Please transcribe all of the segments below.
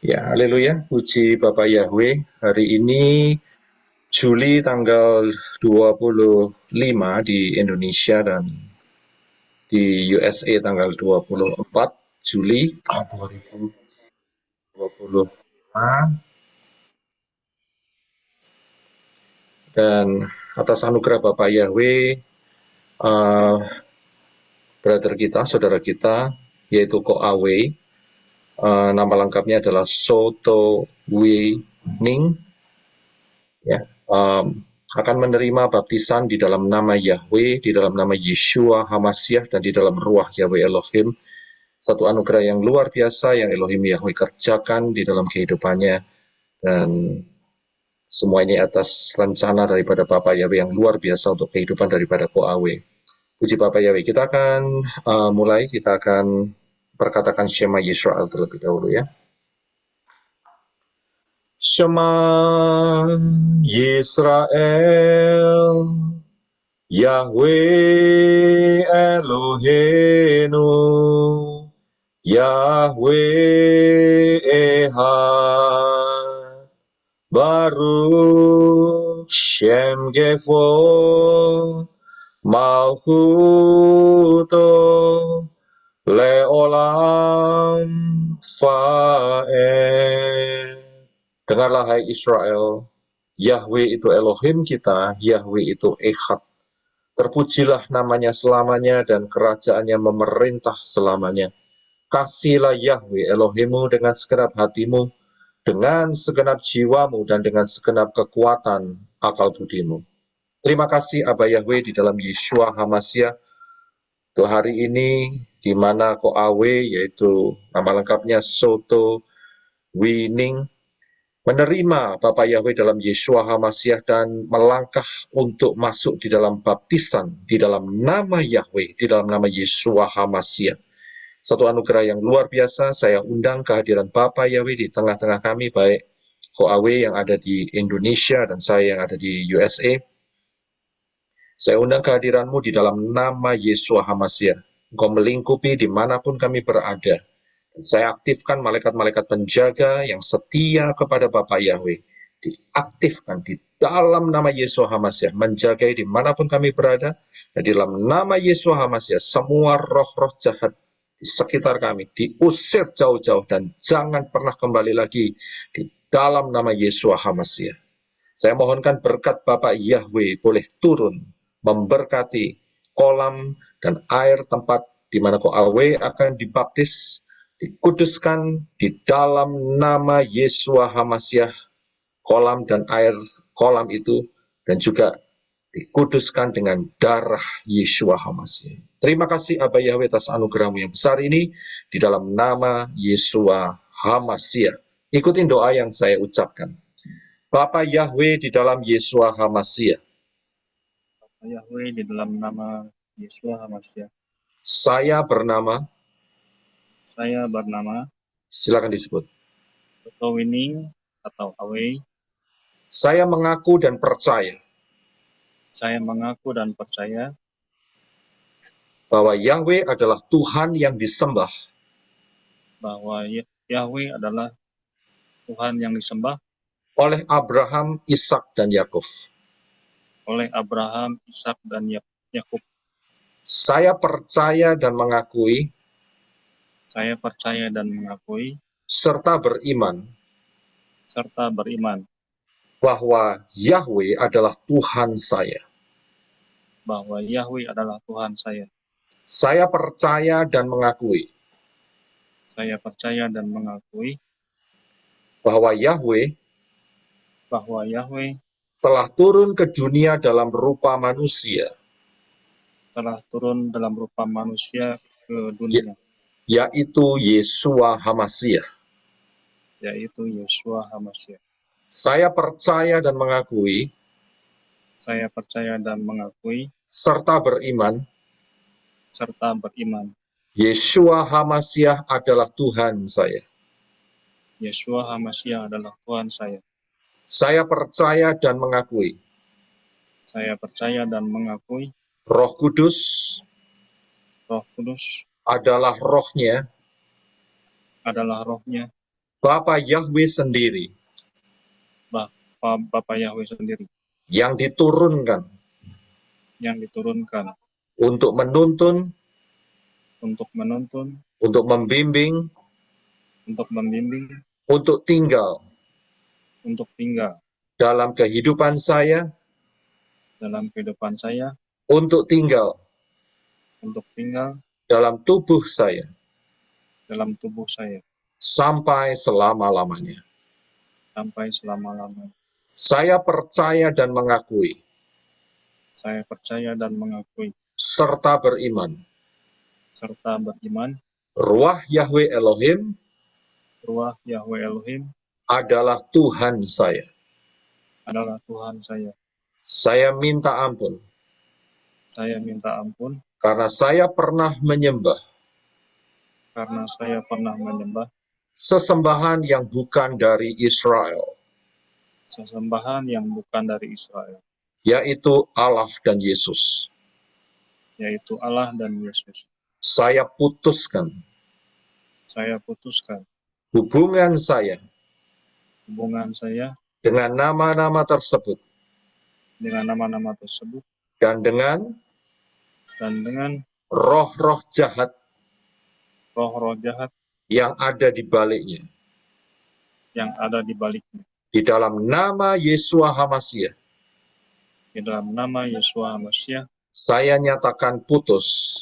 Ya, haleluya, puji Bapak Yahweh. Hari ini Juli tanggal 25 di Indonesia dan di USA tanggal 24 Juli 2025. Dan atas anugerah Bapak Yahweh, uh, brother kita, saudara kita, yaitu Ko Awe, nama lengkapnya adalah Soto Ning, ya, akan menerima baptisan di dalam nama Yahweh, di dalam nama Yeshua Hamasyah, dan di dalam ruah Yahweh Elohim. Satu anugerah yang luar biasa yang Elohim Yahweh kerjakan di dalam kehidupannya, dan semua ini atas rencana daripada Bapak Yahweh yang luar biasa untuk kehidupan daripada Koawe. Puji Bapak Yahweh. Kita akan kita akan perkatakan Shema Yisrael terlebih dahulu ya. Shema Yisrael, Yahweh Eloheinu, Yahweh Ehad, Baruch Shem Gefo, Malchuto, Leolam Fa'ed. Dengarlah hai Israel, Yahweh itu Elohim kita, Yahweh itu Echad. Terpujilah namanya selamanya dan kerajaannya memerintah selamanya. Kasihlah Yahweh Elohimmu dengan segenap hatimu, dengan segenap jiwamu, dan dengan segenap kekuatan akal budimu. Terima kasih Abah Yahweh di dalam Yeshua Hamasyah. Untuk hari ini, di mana Koawe, yaitu nama lengkapnya Soto Wining, menerima Bapak Yahweh dalam Yeshua Hamasyah dan melangkah untuk masuk di dalam baptisan di dalam nama Yahweh, di dalam nama Yeshua Hamasyah. Satu anugerah yang luar biasa. Saya undang kehadiran Bapak Yahweh di tengah-tengah kami, baik Koawe yang ada di Indonesia dan saya yang ada di USA. Saya undang kehadiranmu di dalam nama Yeshua Hamasyah. Engkau melingkupi dimanapun kami berada. Saya aktifkan malaikat-malaikat penjaga yang setia kepada Bapak Yahweh. Diaktifkan di dalam nama Yeshua Hamasyah. Menjagai dimanapun kami berada. Dan di dalam nama Yeshua Hamasyah, semua roh-roh jahat di sekitar kami diusir jauh-jauh dan jangan pernah kembali lagi di dalam nama Yeshua Hamasyah. Saya mohonkan berkat Bapak Yahweh boleh turun memberkati kolam dan air tempat di mana Koawe akan dibaptis, dikuduskan di dalam nama Yeshua Hamasyah, kolam dan air kolam itu, dan juga dikuduskan dengan darah Yeshua Hamasyah. Terima kasih Abah Yahweh atas anugerahmu yang besar ini, di dalam nama Yeshua Hamasyah. Ikutin doa yang saya ucapkan. Bapa Yahweh di dalam Yeshua Hamasyah. Yahweh di dalam nama Yeshua Hamasyah. Saya bernama, silakan disebut. Soto Wining atau Awe. Saya mengaku dan percaya bahwa Yahweh adalah Tuhan yang disembah bahwa Yahweh adalah Tuhan yang disembah oleh Abraham, Ishak, dan Yakub. oleh Abraham, Ishak, dan Yakub. Saya percaya dan mengakui serta beriman bahwa Yahweh adalah Tuhan saya. Saya percaya dan mengakui bahwa Yahweh telah turun ke dunia dalam rupa manusia, ke dunia, yaitu Yeshua Hamasyah. Saya percaya dan mengakui serta beriman Yeshua Hamasyah adalah Tuhan saya. Saya percaya dan mengakui Roh Kudus adalah rohnya Bapa Yahweh sendiri Bapa Yahweh sendiri yang diturunkan yang diturunkan untuk menuntun, untuk menuntun, untuk membimbing, untuk membimbing, untuk tinggal untuk tinggal dalam kehidupan saya, dalam kehidupan saya, untuk tinggal untuk tinggal dalam tubuh saya, dalam tubuh saya, sampai selama-lamanya. sampai selama-lamanya. Saya percaya dan mengakui, Saya percaya dan mengakui, serta beriman, serta beriman, Ruach Yahweh Elohim Ruach Yahweh Elohim adalah Tuhan saya. adalah Tuhan saya. Saya minta ampun, Saya minta ampun karena saya pernah menyembah karena saya pernah menyembah sesembahan yang bukan dari Israel, sesembahan yang bukan dari Israel, yaitu Allah dan Yesus. yaitu Allah dan Yesus. Saya putuskan Saya putuskan hubungan saya hubungan saya dengan nama-nama tersebut dengan nama-nama tersebut dan dengan dan dengan roh-roh jahat roh-roh jahat yang ada di baliknya. yang ada di baliknya. Di dalam nama Yeshua HaMashiach, Di dalam nama Yesus Mesias, saya nyatakan putus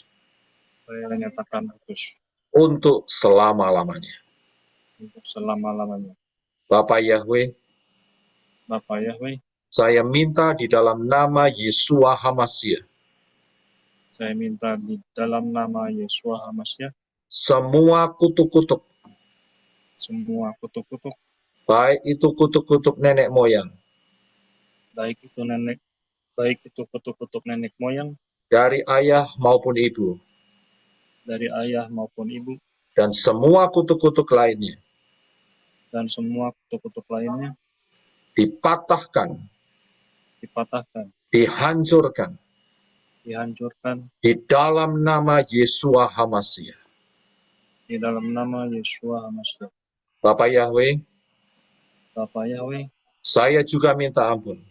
saya nyatakan putus untuk selama-lamanya. untuk selama-lamanya. Bapa Yahweh, Bapa Yahweh, saya minta di dalam nama Yeshua HaMashiach, saya minta di dalam nama Yesus Mesias, semua kutuk-kutuk, semua kutuk-kutuk, baik itu kutuk-kutuk nenek moyang, baik itu kutuk-kutuk nenek moyang, dari ayah maupun ibu, dari ayah maupun ibu, dan semua kutuk-kutuk lainnya, dan semua kutuk-kutuk lainnya dipatahkan, dipatahkan, dihancurkan, dihancurkan di dalam nama Yeshua HaMashiach. di dalam nama Yesus Mesias. Bapa Yahweh, Bapa Yahweh, saya juga minta ampun,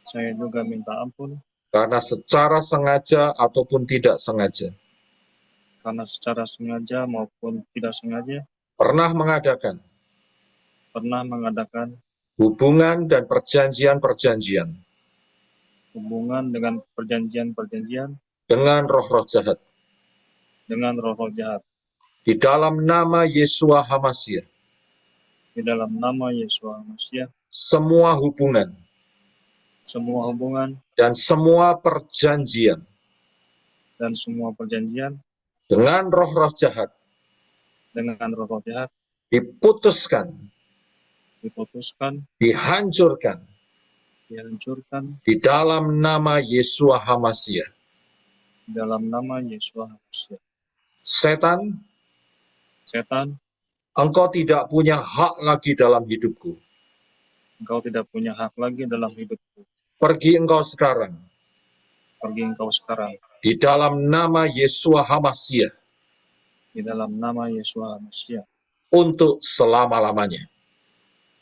saya juga minta ampun karena secara sengaja ataupun tidak sengaja, karena secara sengaja maupun tidak sengaja pernah mengadakan hubungan dan perjanjian-perjanjian hubungan dengan perjanjian-perjanjian dengan roh-roh jahat. dengan roh-roh jahat. Di dalam nama Yeshua HaMashiach, Di dalam nama Yesus Mesias, semua hubungan semua hubungan dan semua perjanjian dan semua perjanjian dengan roh-roh jahat dengan roh-roh jahat diputuskan, diputuskan, dihancurkan dihancurkan di dalam nama Yeshua HaMashiach. di dalam nama Yesus Mesias. Setan, Setan, engkau tidak punya hak lagi dalam hidupku. engkau tidak punya hak lagi dalam hidupku. Pergi engkau sekarang Pergi engkau sekarang di dalam nama Yeshua HaMashiach di dalam nama Yesus Mesias untuk selama-lamanya.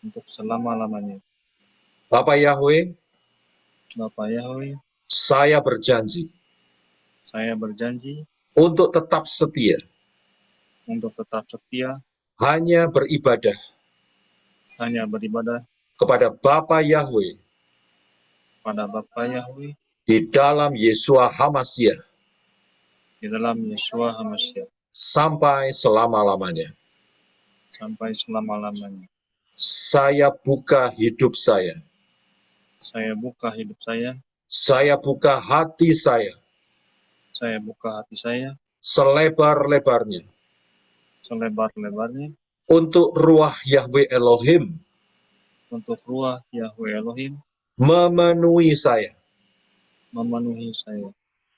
untuk selama-lamanya. Bapa Yahweh, Bapa Yahweh, saya berjanji saya berjanji untuk tetap setia, untuk tetap setia hanya beribadah hanya beribadah kepada Bapa Yahweh pada Bapa Yahweh di dalam Yeshua HaMashiach di dalam Yesus Mesias sampai selama-lamanya. sampai selama-lamanya. Saya buka hidup saya. Saya buka hidup saya Saya buka hati saya buka hati saya selebar-lebarnya selebar-lebarnya untuk Ruach Yahweh Elohim untuk Ruach Yahweh Elohim memenuhi saya. memenuhi saya.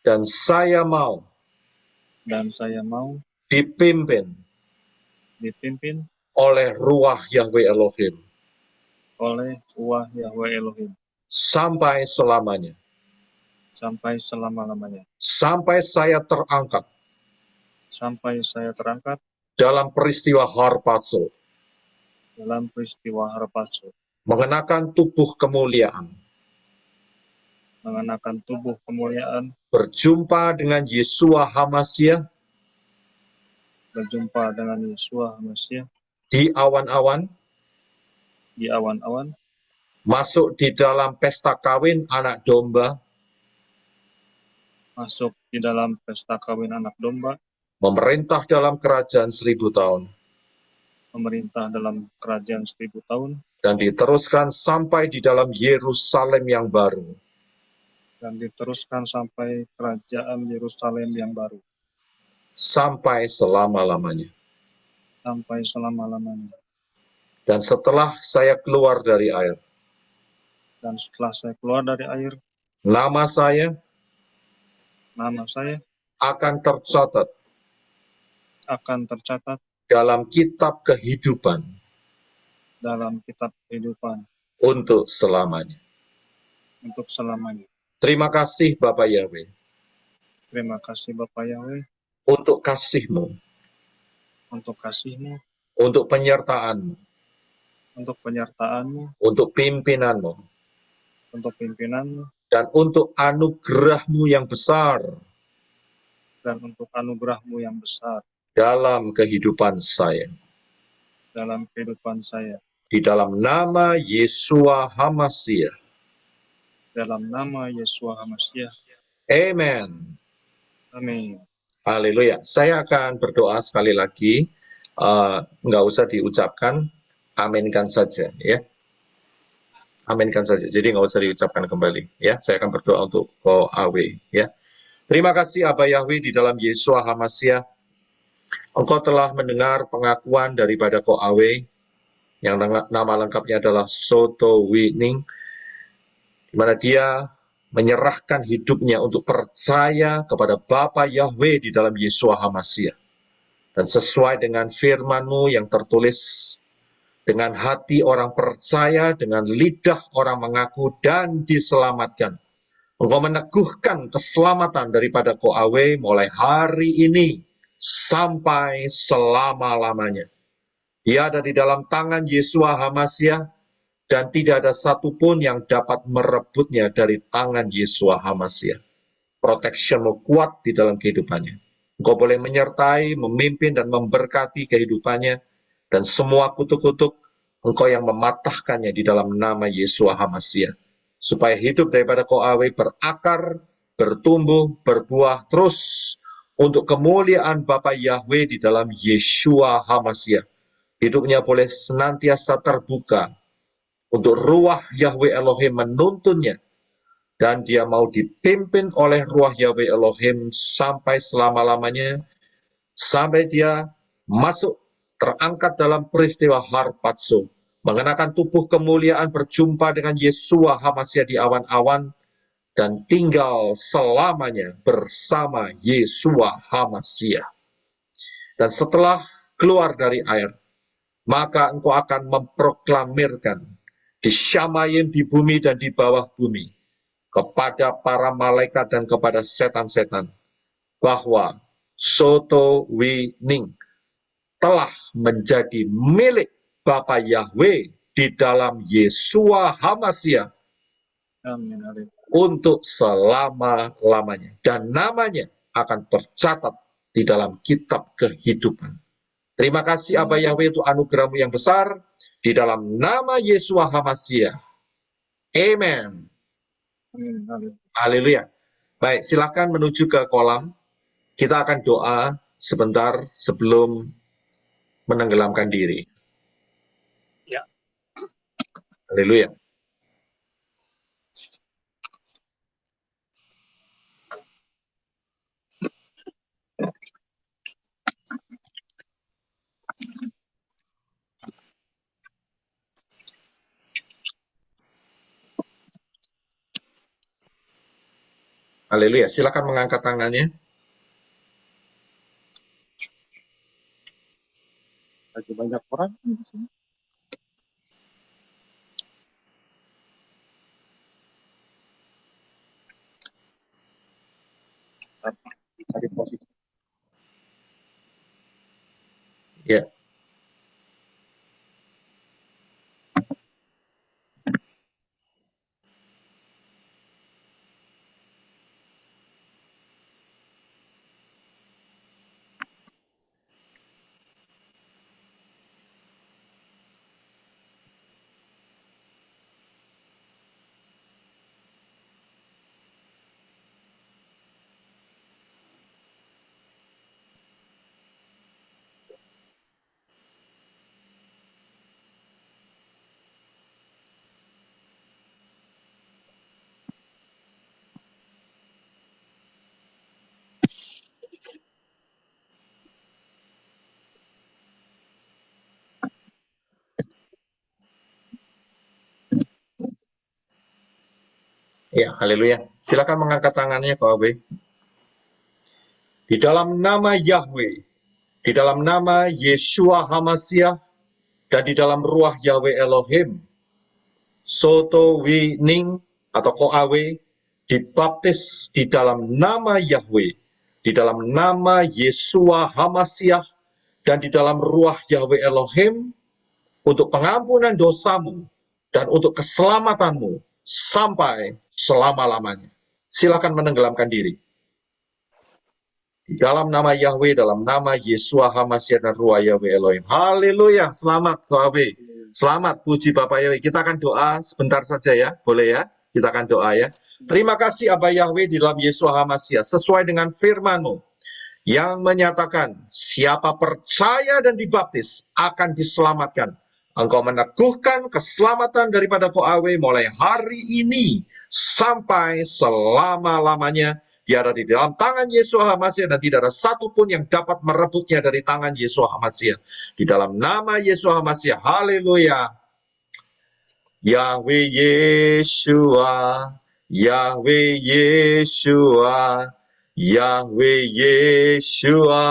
Dan saya mau Dan saya mau dipimpin dipimpin oleh Ruach Yahweh Elohim oleh Ruach Yahweh Elohim sampai selamanya. sampai selama-lamanya. Sampai saya terangkat Sampai saya terangkat dalam peristiwa Harpazo dalam peristiwa Harpazo, mengenakan tubuh kemuliaan, mengenakan tubuh kemuliaan, berjumpa dengan Yeshua HaMashiach berjumpa dengan Yeshua HaMashiach di awan-awan, di awan-awan, masuk di dalam pesta kawin anak domba, masuk di dalam pesta kawin anak domba, memerintah dalam kerajaan 1000 tahun, memerintah dalam kerajaan 1000 tahun, dan diteruskan sampai di dalam Yerusalem yang baru, dan diteruskan sampai kerajaan Yerusalem yang baru, sampai selama-lamanya. sampai selama-lamanya. Dan setelah saya keluar dari air, Dan setelah saya keluar dari air, nama saya nama saya akan tercatat akan tercatat dalam kitab kehidupan dalam kitab kehidupan untuk selamanya. untuk selamanya. Terima kasih Bapak Yahweh Terima kasih Bapak Yahweh untuk kasih-Mu, untuk kasih-Mu, untuk penyertaan-Mu, untuk penyertaan-Mu, untuk pimpinan-Mu, untuk pimpinan-Mu, dan untuk anugerah-Mu yang besar dan untuk anugerah-Mu yang besar dalam kehidupan saya. dalam kehidupan saya. Di dalam nama Yeshua HaMashiach. Dalam nama Yeshua HaMashiach. Amen. Amin. Haleluya. Saya akan berdoa sekali lagi. Nggak usah diucapkan, aminkan saja ya. Aminkan saja. Jadi nggak usah diucapkan kembali ya. Saya akan berdoa untuk KAW ya. Terima kasih Abah Yahweh di dalam Yeshua HaMashiach. Engkau telah mendengar pengakuan daripada KAW yang nama lengkapnya adalah Soto Wining, di mana dia menyerahkan hidupnya untuk percaya kepada Bapa Yahweh di dalam Yeshua HaMashiach. Dan sesuai dengan firman-Mu yang tertulis, dengan hati orang percaya, dengan lidah orang mengaku dan diselamatkan. Engkau meneguhkan keselamatan daripada KAW mulai hari ini sampai selama-lamanya. Dia ada di dalam tangan Yeshua HaMashiach, dan tidak ada satupun yang dapat merebutnya dari tangan Yeshua HaMashiach. Protection-Mu kuat di dalam kehidupannya. Engkau boleh menyertai, memimpin, dan memberkati kehidupannya, dan semua kutuk-kutuk Engkau yang mematahkannya di dalam nama Yeshua HaMashiach. Supaya hidup daripada KAW berakar, bertumbuh, berbuah terus untuk kemuliaan Bapa Yahweh di dalam Yeshua HaMashiach. Hidupnya boleh senantiasa terbuka untuk ruah Yahweh Elohim menuntunnya, dan dia mau dipimpin oleh ruah Yahweh Elohim sampai selama-lamanya, sampai dia masuk terangkat dalam peristiwa Harpazo, mengenakan tubuh kemuliaan berjumpa dengan Yeshua HaMashiach di awan-awan, dan tinggal selamanya bersama Yeshua HaMashiach. Dan setelah keluar dari air, maka engkau akan memproklamirkan di Syamayim, di bumi dan di bawah bumi, kepada para malaikat dan kepada setan-setan, bahwa Soto Wining telah menjadi milik Bapa Yahweh di dalam Yeshua HaMashiach Amin. untuk selama-lamanya. Dan namanya akan tercatat di dalam kitab kehidupan. Terima kasih Abah Yahweh untuk anugerah-Mu yang besar, di dalam nama Yeshua HaMashiach. Amen. Haleluya. Baik, silakan menuju ke kolam. Kita akan doa sebentar sebelum menenggelamkan diri. Ya. Haleluya. Haleluya. Silakan mengangkat tangannya. Lagi banyak orang di sini. Cari posisi. Ya. Ya, haleluya. Silakan mengangkat tangannya, Kak Abe. Di dalam nama Yahweh, di dalam nama Yeshua HaMashiach, dan di dalam ruah Yahweh Elohim, Soto Wining atau Koawe dibaptis di dalam nama Yahweh, di dalam nama Yeshua HaMashiach, dan di dalam ruah Yahweh Elohim untuk pengampunan dosamu dan untuk keselamatanmu sampai selama-lamanya. Silakan menenggelamkan diri. Di dalam nama Yahweh, dalam nama Yeshua HaMashiach dan ruah Yahweh Elohim. Haleluya, selamat Koawe. Selamat, puji Bapak Yahweh. Kita akan doa sebentar saja ya, boleh ya? Kita akan doa ya. Terima kasih Abah Yahweh di dalam Yeshua HaMashiach, sesuai dengan firman-Mu yang menyatakan siapa percaya dan dibaptis akan diselamatkan. Engkau meneguhkan keselamatan daripada Koawe mulai hari ini sampai selama-lamanya. Dia ada di dalam tangan Yeshua HaMashiach dan tidak ada satupun yang dapat merebutnya dari tangan Yeshua HaMashiach. Di dalam nama Yeshua HaMashiach, haleluya. Yahweh Yeshua, Yahweh Yeshua, Yahweh Yeshua,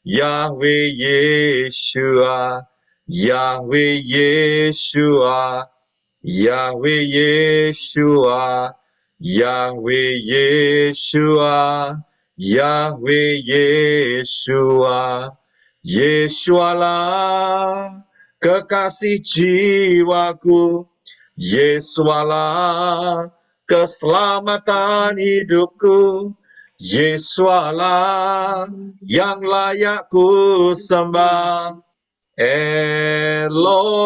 Yahweh Yeshua, Yahweh Yeshua, Yahweh Yeshua, Yahweh Yeshua, Yahweh Yeshua, Yeshualah kekasih jiwaku, Yesualah keselamatan hidupku, Yesualah yang layak ku sembah, Elohimku,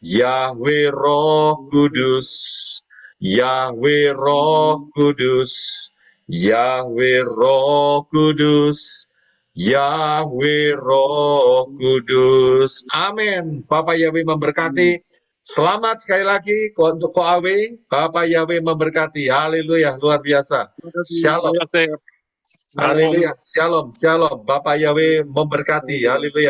Yahweh Roh Kudus, Yahweh Roh Kudus, Yahweh Roh Kudus, Yahweh Roh Kudus. Amin. Bapak Yahweh memberkati. Selamat sekali lagi untuk Koawe. Bapak Yahweh memberkati. Haleluya, luar biasa. Shalom. Haleluya, shalom, shalom. Bapak Yahweh memberkati. Haleluya.